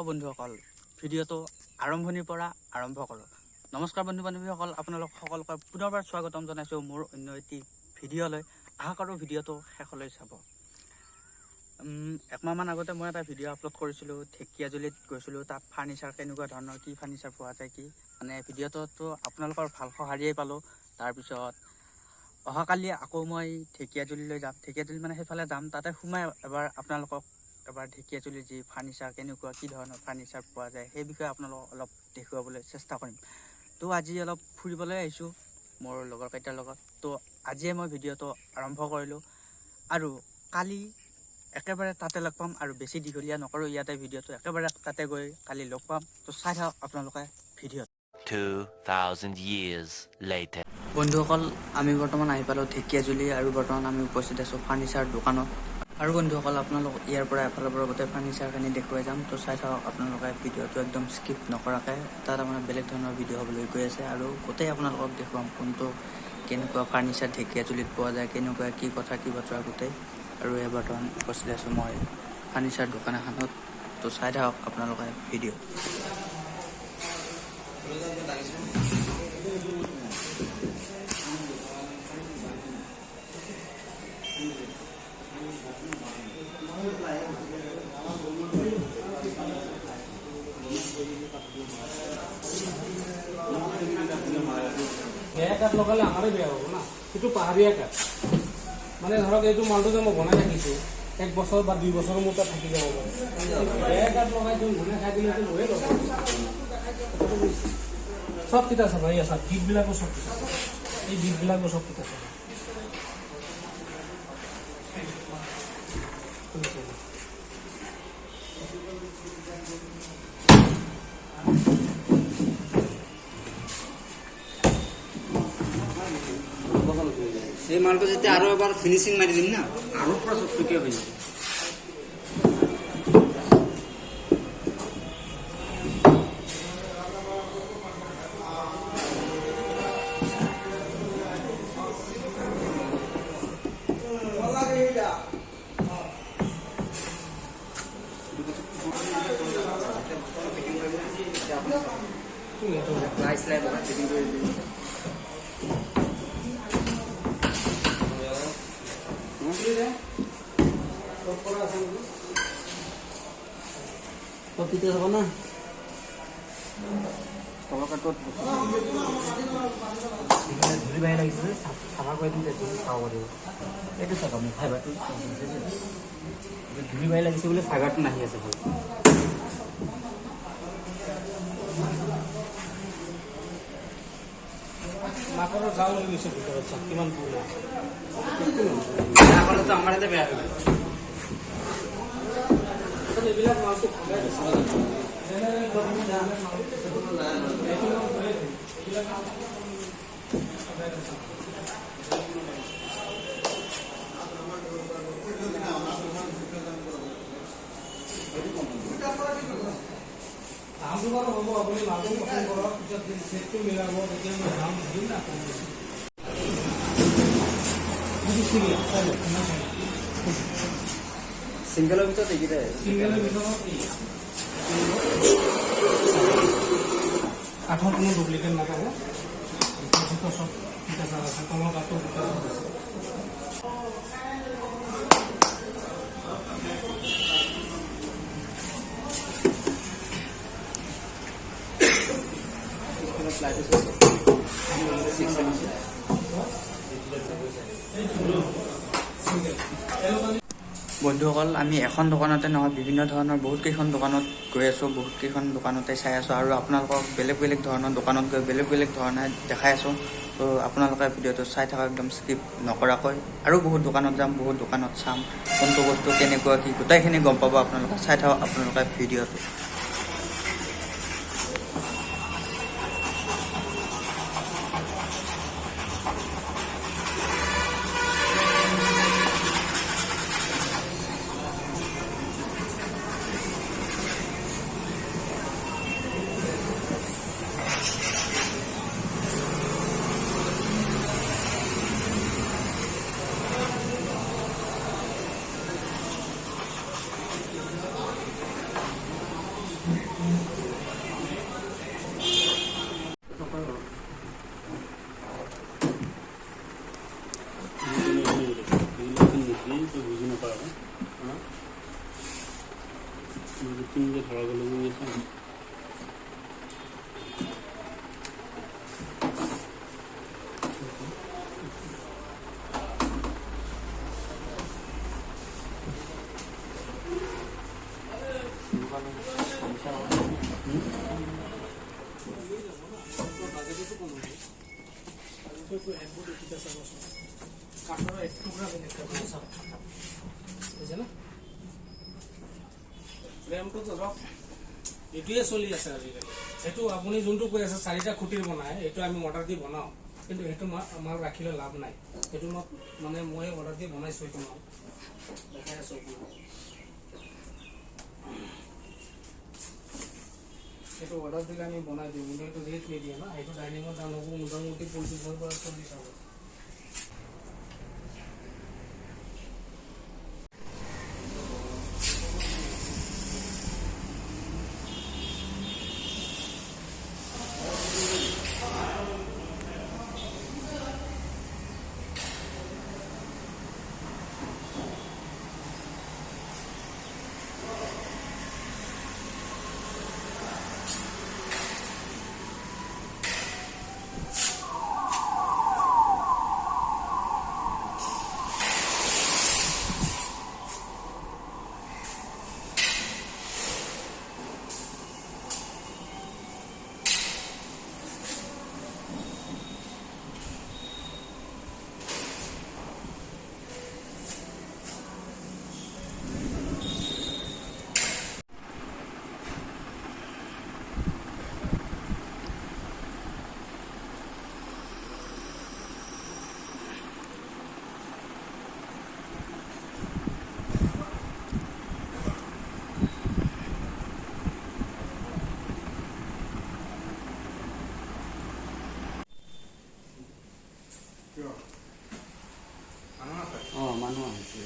বন্ধুসকল, ভিডিঅ'টো আৰম্ভণিৰ পৰা আৰম্ভ কৰোঁ। নমস্কাৰ বন্ধু বান্ধৱীসকল, আপোনালোক সকলোকে পুনৰবাৰ স্বাগতম জনাইছোঁ মোৰ অন্য এটি ভিডিঅ'লৈ। আশা কৰোঁ ভিডিঅ'টো শেষলৈ চাব। একমাহমান আগতে মই এটা ভিডিঅ' আপলোড কৰিছিলোঁ। ঢেকীয়াজুলিত গৈছিলোঁ, তাত ফাৰ্ণিচাৰ কেনেকুৱা ধৰণৰ কি ফাৰ্ণিচাৰ পোৱা যায়, কি মানে ভিডিঅ'টোতো আপোনালোকৰ ভাল সঁহাৰিয়েই পালোঁ। তাৰপিছত অহাকালি আকৌ মই ঢেকীয়াজুলিলৈ যাম। ঢেকীয়াজুলি মানে সেইফালে যাম, তাতে সোমাই এবাৰ আপোনালোকক ঢেকীয়াজুলিৰ যি ফাৰ্ণিচাৰ কেনেকুৱা কি ধৰণৰ ফাৰ্ণিচাৰ পোৱা যায় সেই বিষয়ে আপোনালোকক অলপ দেখুৱাবলৈ চেষ্টা কৰিম। তো আজি অলপ ফুৰিবলৈ আহিছোঁ মোৰ লগৰকেইটাৰ লগত। তো আজিয়ে মই ভিডিঅ'টো আৰম্ভ কৰিলোঁ আৰু কালি একেবাৰে তাতে লগ পাম আৰু বেছি দীঘলীয়া নকৰোঁ ইয়াতে ভিডিঅ'টো, একেবাৰে তাতে গৈ কালি লগ পাম। তো চাই থাকক আপোনালোকে ভিডিঅ'ত। 2000 years later. বন্ধুসকল, আমি বৰ্তমান আহি পালোঁ ঢেকীয়াজুলি আৰু বৰ্তমান আমি উপস্থিত আছোঁ ফাৰ্ণিচাৰ দোকানত। আৰু বন্ধুসকল, আপোনালোক ইয়াৰ পৰা এফালৰ পৰা গোটেই ফাৰ্ণিচাৰখিনি দেখুৱাই যাম। তো চাই থাকক আপোনালোকে ভিডিঅ'টো একদম স্কিপ নকৰাকৈ। তাত আপোনাৰ বেলেগ ধৰণৰ ভিডিঅ' হ'বলৈ গৈ আছে আৰু গোটেই আপোনালোকক দেখুৱাম কোনটো কেনেকুৱা ফাৰ্ণিচাৰ ঢেকীয়াজুলিত পোৱা যায়, কেনেকুৱা কি কথা কি বতৰা গোটেই। আৰু এই বৰ্তমান উপস্থিত আছোঁ মই ফাৰ্ণিচাৰ দোকান এখনত। তো চাই থাকক আপোনালোকে ভিডিঅ'। কাঠ লগালে আমাৰে বেয়া হ'ব না, সেইটো পাহাৰীয়া কাঠ। মানে ধৰক এইটো মালটো যে মই বনাই ৰাখিছোঁ 1 বছৰ বা 2 বছৰৰ মোৰ তাত থাকি যাব পাৰে। বেয়া কাঠ লগাই দিওঁ বনাই খাই দিলে লৈয়ে ল'ব। চব কিতা চাব, এই আছে বিটবিলাকো চব কিতা চাব, এই বিটবিলাকো চব কিতা চাব। এই মালটো যেতিয়া আৰু এবাৰ ফিনিচিং মাৰি দিম না, আৰু পুৰা চকচকীয়া হৈ যাব। না ধূলি বাহি লাগিছে, চাফা কৰি দিম চাব পাৰিব। এইটো চাওক আপুনি ফাইবাৰটো ধূলি বাহি লাগিছে বোলে, ফাইবাৰটো নাহি আছে ভাল। মাকৰ গাঁও লৈ গৈছে ভিতৰত, চাওক কিমান পুৰণা। আমাৰ ইয়াতে বেয়া হৈ গ'ল। এইবিলাক মালটো ভাঙাই দিছে। দামটো বাৰু হ'ব, আপুনি মালটো পচন্দ কৰক, পিছত চেটটো মিলাব, তেতিয়া মই দাম দিম না। সিংগলৰ ভিতৰত এইকেইটাই, সিংগলৰ ভিতৰত কাঠৰ কোনো ডুপ্লিকেট নাপাব। চব ঠিক আছে, তলৰ কাঠটো দুটা আছে। বন্ধুসকল, আমি এখন দোকানতে নহয় বিভিন্ন ধৰণৰ বহুত কেইখন দোকানত গৈ আছোঁ, বহুত কেইখন দোকানতে চাই আছোঁ আৰু আপোনালোকক বেলেগ বেলেগ ধৰণৰ দোকানত গৈ বেলেগ বেলেগ ধৰণে দেখাই আছোঁ। তো আপোনালোকে ভিডিঅ'টো চাই থাকক একদম স্কিপ নকৰাকৈ। আৰু বহুত দোকানত যাম, বহুত দোকানত চাম, কোনটো বস্তু কেনেকুৱা কি গোটেইখিনি গম পাব আপোনালোকে। চাই থাকক আপোনালোকে ভিডিঅ'টো। বুজি নাপায় তিনিকে ধৰা গ'লে বুজি আছে কাঠৰ এক টুকুৰা বুজিছে না ফ্ৰেমটো ধৰক এইটোৱে চলি আছে আজিকালি সেইটো আপুনি যোনটো কৈ আছে 4টা খুঁটিৰ বনায় এইটো আমি অৰ্ডাৰ দি বনাওঁ কিন্তু সেইটো আমাৰ ৰাখিলে লাভ নাই সেইটো মানে মই অৰ্ডাৰ দি বনাইছোঁ এইটো মাল দেখাই আছোঁ সেইটো অৰ্ডাৰ দিলে আমি বনাই দিওঁ কিন্তু এইটো ৰেট নিদিয়ে না সেইটো ডাইনিঙৰ দাম হ'ব মোটামুটি 25,000 পৰা 40,000 হ'ব মানুহ আহিছে